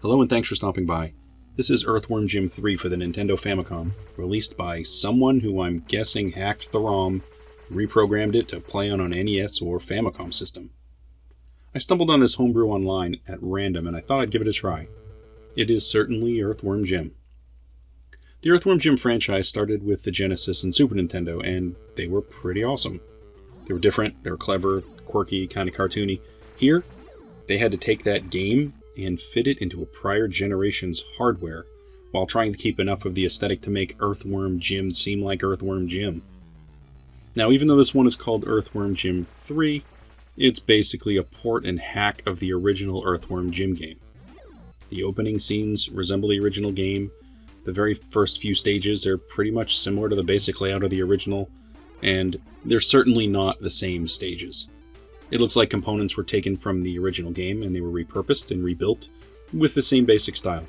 Hello and thanks for stopping by. This is Earthworm Jim 3 for the Nintendo Famicom, released by someone who I'm guessing hacked the ROM, reprogrammed it to play on an NES or Famicom system. I stumbled on this homebrew online at random and I thought I'd give it a try. It is certainly Earthworm Jim. The Earthworm Jim franchise started with the Genesis and Super Nintendo, and they were pretty awesome. They were different, they were clever, quirky, kind of cartoony. Here, they had to take that game and fit it into a prior generation's hardware, while trying to keep enough of the aesthetic to make Earthworm Jim seem like Earthworm Jim. Now, even though this one is called Earthworm Jim 3, it's basically a port and hack of the original Earthworm Jim game. The opening scenes resemble the original game. The very first few stages are pretty much similar to the basic layout of the original, and they're certainly not the same stages. It looks like components were taken from the original game and they were repurposed and rebuilt with the same basic style.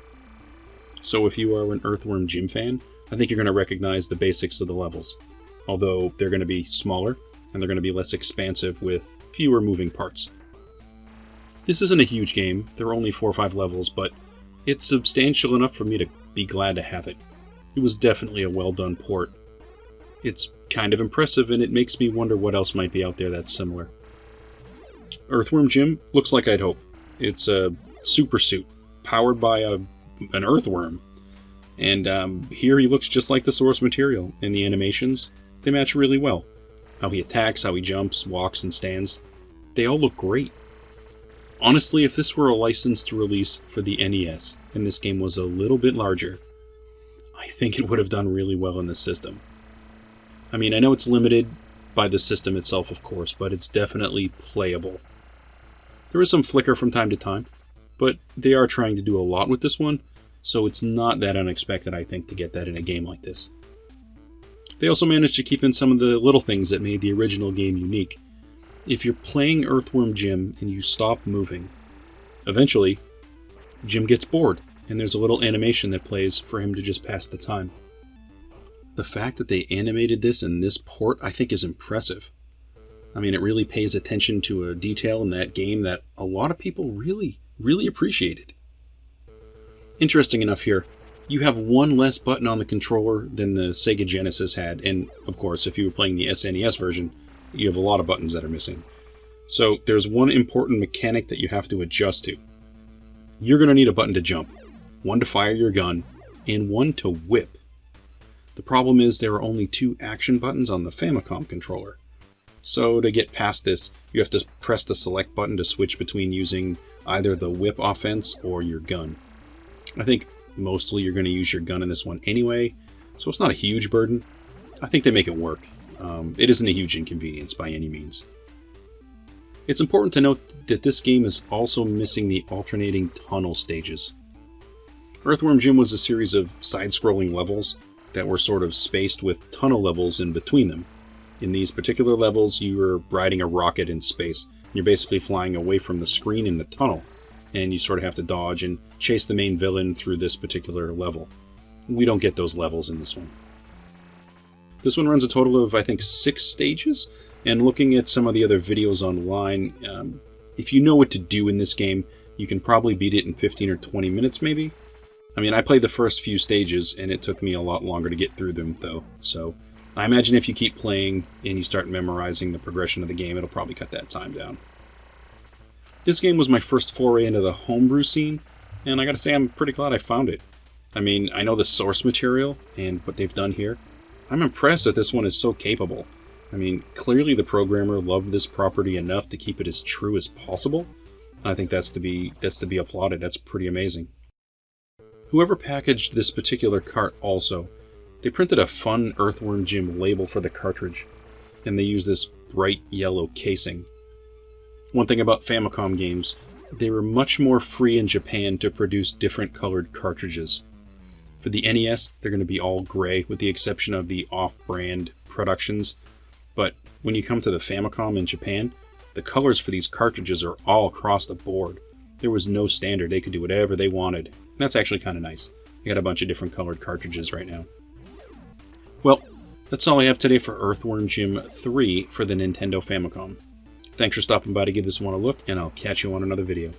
So if you are an Earthworm Jim fan, I think you're going to recognize the basics of the levels, although they're going to be smaller and they're going to be less expansive with fewer moving parts. This isn't a huge game, there are only 4 or 5 levels, but it's substantial enough for me to be glad to have it. It was definitely a well done port. It's kind of impressive and it makes me wonder what else might be out there that's similar. Earthworm Jim looks like I'd hope. It's a super suit, powered by an earthworm. And here he looks just like the source material, and the animations, they match really well. How he attacks, how he jumps, walks, and stands, they all look great. Honestly, if this were a licensed release for the NES, and this game was a little bit larger, I think it would have done really well in this system. I mean, I know it's limited by the system itself, of course, but it's definitely playable. There is some flicker from time to time, but they are trying to do a lot with this one, so it's not that unexpected, I think, to get that in a game like this. They also managed to keep in some of the little things that made the original game unique. If you're playing Earthworm Jim and you stop moving, eventually, Jim gets bored, and there's a little animation that plays for him to just pass the time. The fact that they animated this in this port, I think, is impressive. I mean, it really pays attention to a detail in that game that a lot of people really appreciated. Interesting enough here, you have one less button on the controller than the Sega Genesis had, and of course, if you were playing the SNES version, you have a lot of buttons that are missing. So there's one important mechanic that you have to adjust to. You're going to need a button to jump, one to fire your gun, and one to whip. The problem is there are only 2 action buttons on the Famicom controller. So to get past this, you have to press the select button to switch between using either the whip offense or your gun. I think mostly you're going to use your gun in this one anyway, so it's not a huge burden. I think they make it work. It isn't a huge inconvenience by any means. It's important to note that this game is also missing the alternating tunnel stages. Earthworm Jim was a series of side-scrolling levels that were sort of spaced with tunnel levels in between them. In these particular levels, you are riding a rocket in space. You're basically flying away from the screen in the tunnel, and you sort of have to dodge and chase the main villain through this particular level. We don't get those levels in this one. This one runs a total of, I think, 6 stages, and looking at some of the other videos online, if you know what to do in this game, you can probably beat it in 15 or 20 minutes maybe. I mean, I played the first few stages, and it took me a lot longer to get through them, though, so I imagine if you keep playing and you start memorizing the progression of the game, it'll probably cut that time down. This game was my first foray into the homebrew scene, and I gotta say I'm pretty glad I found it. I mean, I know the source material and what they've done here. I'm impressed that this one is so capable. I mean, clearly the programmer loved this property enough to keep it as true as possible. I think that's to be applauded. That's pretty amazing. Whoever packaged this particular cart also, they printed a fun Earthworm Jim label for the cartridge, and they used this bright yellow casing. One thing about Famicom games, they were much more free in Japan to produce different colored cartridges. For the NES, they're going to be all gray, with the exception of the off-brand productions, but when you come to the Famicom in Japan, the colors for these cartridges are all across the board. There was no standard, they could do whatever they wanted, and that's actually kind of nice. I got a bunch of different colored cartridges right now. Well, that's all I have today for Earthworm Jim 3 for the Nintendo Famicom. Thanks for stopping by to give this one a look, and I'll catch you on another video.